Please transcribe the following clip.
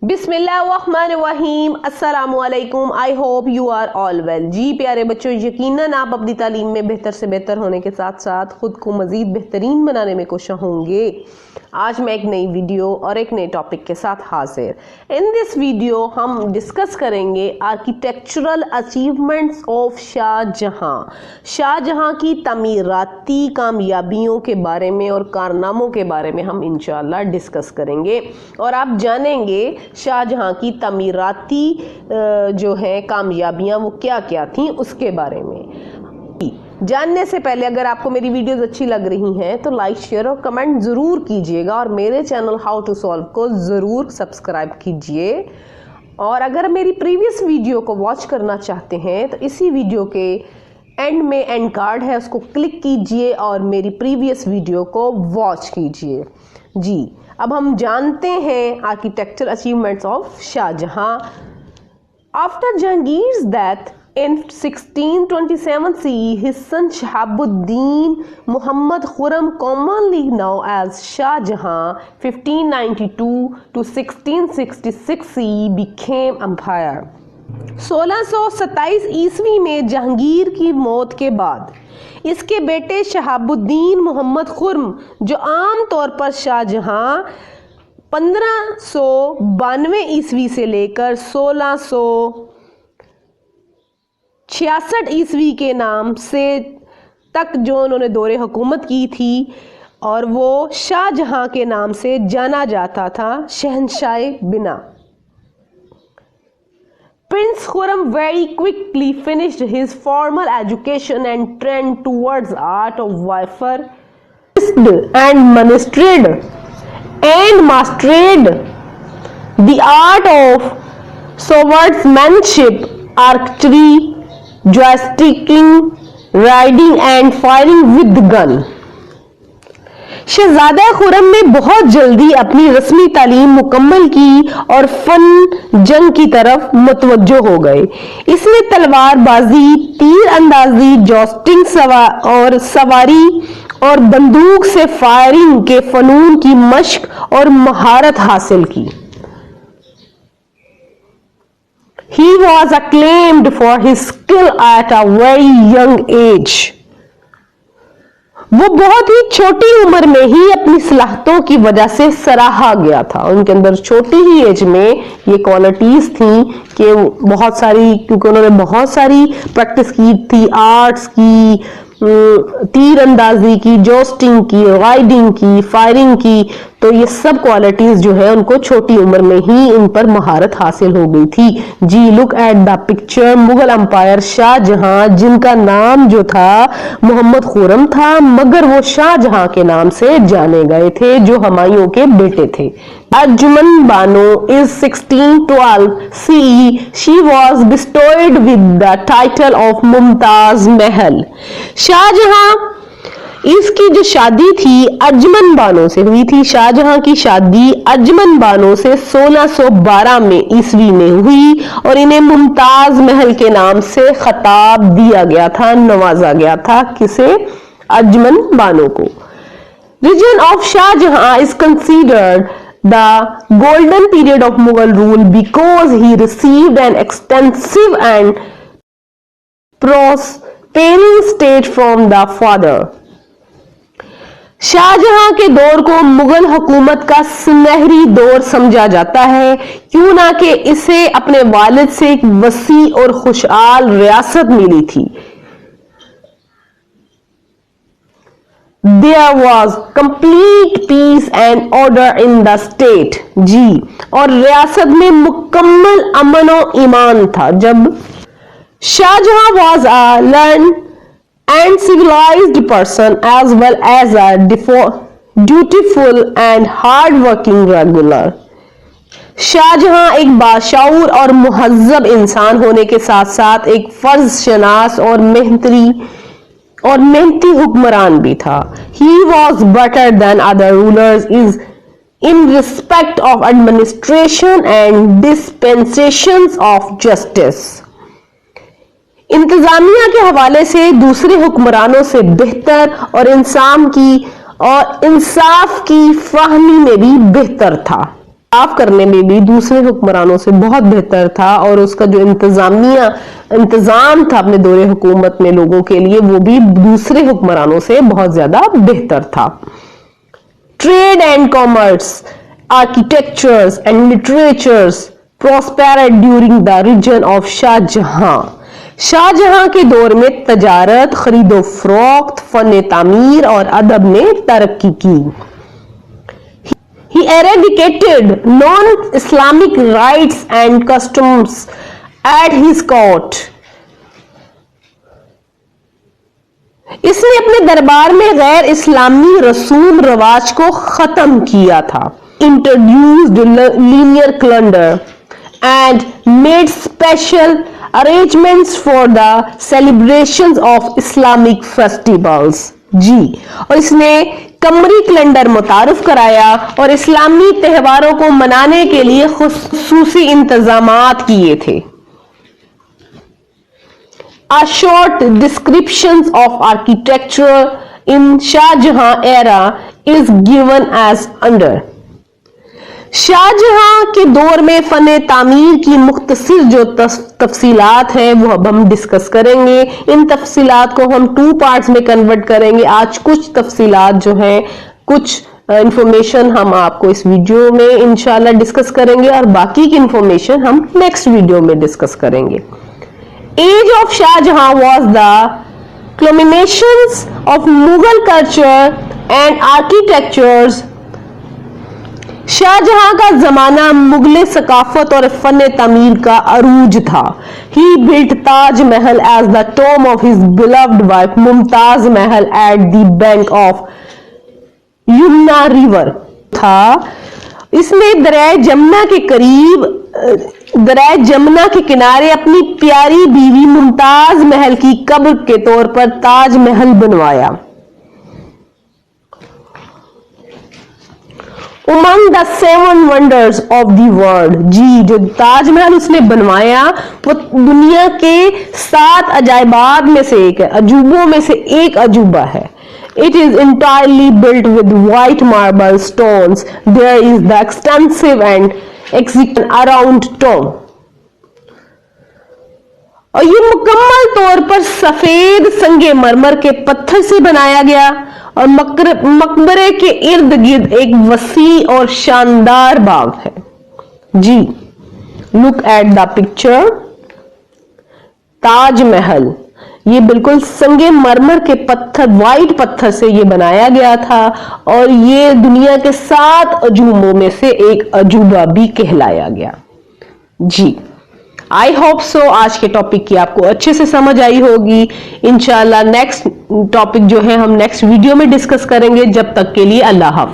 बिस्मिल्लाहिर्रहमानिर्रहीम, अस्सलामु अलैकुम। I hope you are all well. जी प्यारे बच्चों, यकीनन आप अपनी तालीम में बेहतर से बेहतर होने के साथ साथ खुद को मज़ीद बेहतरीन बनाने में कोशिश होंगे। आज मैं एक नई वीडियो और एक नए टॉपिक के साथ हाजिर। इन दिस वीडियो हम डिस्कस करेंगे architectural achievements of Shahjahan. Shahjahan की तमीराती कामयाबियों के बारे में और कारनामों के बारे में हम इंशाअल्लाह डिस्कस करेंगे और आप जानेंगे शाहजहां की तमीराती जो है कामयाबियां वो क्या क्या थी उसके बारे में। जानने से पहले अगर आपको मेरी वीडियोस अच्छी लग रही हैं तो लाइक शेयर और कमेंट ज़रूर कीजिएगा और मेरे चैनल हाउ टू सॉल्व को ज़रूर सब्सक्राइब कीजिए। और अगर मेरी प्रीवियस वीडियो को वॉच करना चाहते हैं तो इसी वीडियो के एंड में एंड कार्ड है, उसको क्लिक कीजिए और मेरी प्रीवियस वीडियो को वॉच कीजिए। जी, अब हम जानते हैं architecture achievements of Shahjahan. After Jahangir's death in 1627 CE, his son Shahabuddin Muhammad Khurram, commonly known as Shah Jahan, 1592 to 1666 CE, became empire. 1627 ईस्वी में जहांगीर की मौत के बाद इसके बेटे शहाबुद्दीन मोहम्मद खुर्म, जो आम तौर पर शाहजहां 1592 ईस्वी से लेकर 1666 ईस्वी के नाम से तक जो उन्होंने दौरे हुकूमत की थी और वो शाहजहां के नाम से जाना जाता था, शहंशाह बिना। Prince Khurram very quickly finished his formal education and turned towards art of warfare and mastered the art of swordsmanship, archery, jousting, riding and firing with gun. शहजादा खुर्रम ने बहुत जल्दी अपनी रस्मी तालीम मुकम्मल की और फन जंग की तरफ मुतवज्जो हो गए। इसने तलवारबाजी, तीर अंदाजी, जॉस्टिंग और सवारी और बंदूक से फायरिंग के फनून की मश्क और महारत हासिल की। He was acclaimed for his skill at a very young age. वो बहुत ही छोटी उम्र में ही अपनी सलाहतों की वजह से सराहा गया था। उनके अंदर छोटी ही एज में ये क्वालिटीज थी कि बहुत सारी, क्योंकि उन्होंने बहुत सारी प्रैक्टिस की थी, आर्ट्स की, तीर अंदाजी की, जोस्टिंग की, राइडिंग की, फायरिंग की, तो ये सब क्वालिटीज जो है उनको छोटी उम्र में ही इन पर महारत हासिल हो गई थी। जी, look at the picture. Mughal empire Shahjahan, जिनका नाम जो था मोहम्मद खुर्रम था, मगर वो शाहजहां के नाम से जाने गए थे, जो हुमायूं के बेटे थे। Arjuman Bano is 1612 CE. She was bestowed with the title of Mumtaz Mahal. Shahjahan, इसकी जो शादी थी अर्जुमन बानो से हुई थी। शाहजहां की शादी अर्जुमन बानो से 1612 में ईस्वी में हुई और इन्हें मुमताज महल के नाम से खिताब दिया गया था, नवाजा गया था। किसे? अर्जुमन बानो को। Reign of Shahjahan is considered the golden period of Mughal rule because he received an extensive and prospering state from the father. Shahjahan के दौर को मुगल हुकूमत का सुनहरी दौर समझा जाता है, क्यों ना कि इसे अपने वालिद से एक वसी और खुशहाल रियासत मिली थी। There was complete peace and order in the state. जी, और रियासत में मुकम्मल अमन और ईमान था। जब Shahjahan was a learned and civilized person as well as a dutiful and hard-working regular. Shahjahan एक बाशऊर और मुहज्जब इंसान होने के साथ साथ एक फर्ज शनास और मेहनती हुक्मरान भी था। He was better than other rulers in respect of administration and dispensations of justice. इंतजामिया के हवाले से दूसरे हुक्मरानों से बेहतर और इंसाफ की फहमी में भी बेहतर था। साफ करने में भी दूसरे हुक्मरानों से बहुत बेहतर था, और उसका जो इंतजाम था अपने दौरे हुकूमत में लोगों के लिए, वो भी दूसरे हुक्मरानों से बहुत ज्यादा बेहतर था। Trade and commerce, architectures and literatures prospered during the reign of Shahjahan. Shahjahan के दौर में तजारत, खरीदो फरोख्त, फन तामीर और अदब ने तरक्की की। He eradicated non-Islamic rites and customs at his court. इसने अपने दरबार में गैर इस्लामी रसूम रवाज को खत्म किया था। Introduced linear calendar and made special arrangements for the celebrations of Islamic festivals। जी, और इसने कमरी कैलेंडर मुतारफ कराया और इस्लामी त्योहारों को मनाने के लिए खुसूसी इंतजामात किए थे। A short descriptions of architecture in Shahjahan era is given as under। Shahjahan के दौर में फन तामीर की मुख्तसर जो तफसीलात हैं वो अब हम डिस्कस करेंगे। इन तफसीलात को हम 2 पार्ट्स में कन्वर्ट करेंगे। आज कुछ तफसीलात जो हैं, कुछ इंफॉर्मेशन हम आपको इस वीडियो में इंशाल्लाह डिस्कस करेंगे और बाकी की इंफॉर्मेशन हम नेक्स्ट वीडियो में डिस्कस करेंगे। Age of Shahjahan was the culminations of Mughal culture and architectures. Shahjahan का जमाना मुगल सकाफत और फन तामीर का अरूज था। He built Taj Mahal as the tomb of his beloved wife Mumtaz Mahal at the bank of Yamuna river था। इसने दरिया जमुना के किनारे अपनी प्यारी बीवी मुमताज महल की कब्र के तौर पर ताज महल बनवाया। Among the 7 wonders of the world, जी जो ताजमहल उसने बनवाया वो दुनिया के 7 अजायबात में से एक है, अजूबों में से एक अजूबा है। It is entirely built with white marble stones. There is the extensive and execution around tomb. और ये मुकम्मल तौर पर सफेद संगे मरमर के पत्थर से बनाया गया और मकबरे के इर्द गिर्द एक वसी और शानदार बाग है। जी, look at the picture. Taj Mahal ये बिल्कुल संगे मरमर के पत्थर, वाइट पत्थर से ये बनाया गया था और ये दुनिया के 7 अजूबों में से एक अजूबा भी कहलाया गया। जी, आई होप सो आज के टॉपिक की आपको अच्छे से समझ आई होगी। इंशाल्लाह नेक्स्ट टॉपिक जो है हम नेक्स्ट वीडियो में डिस्कस करेंगे। जब तक के लिए अल्लाह हाफ़िज़।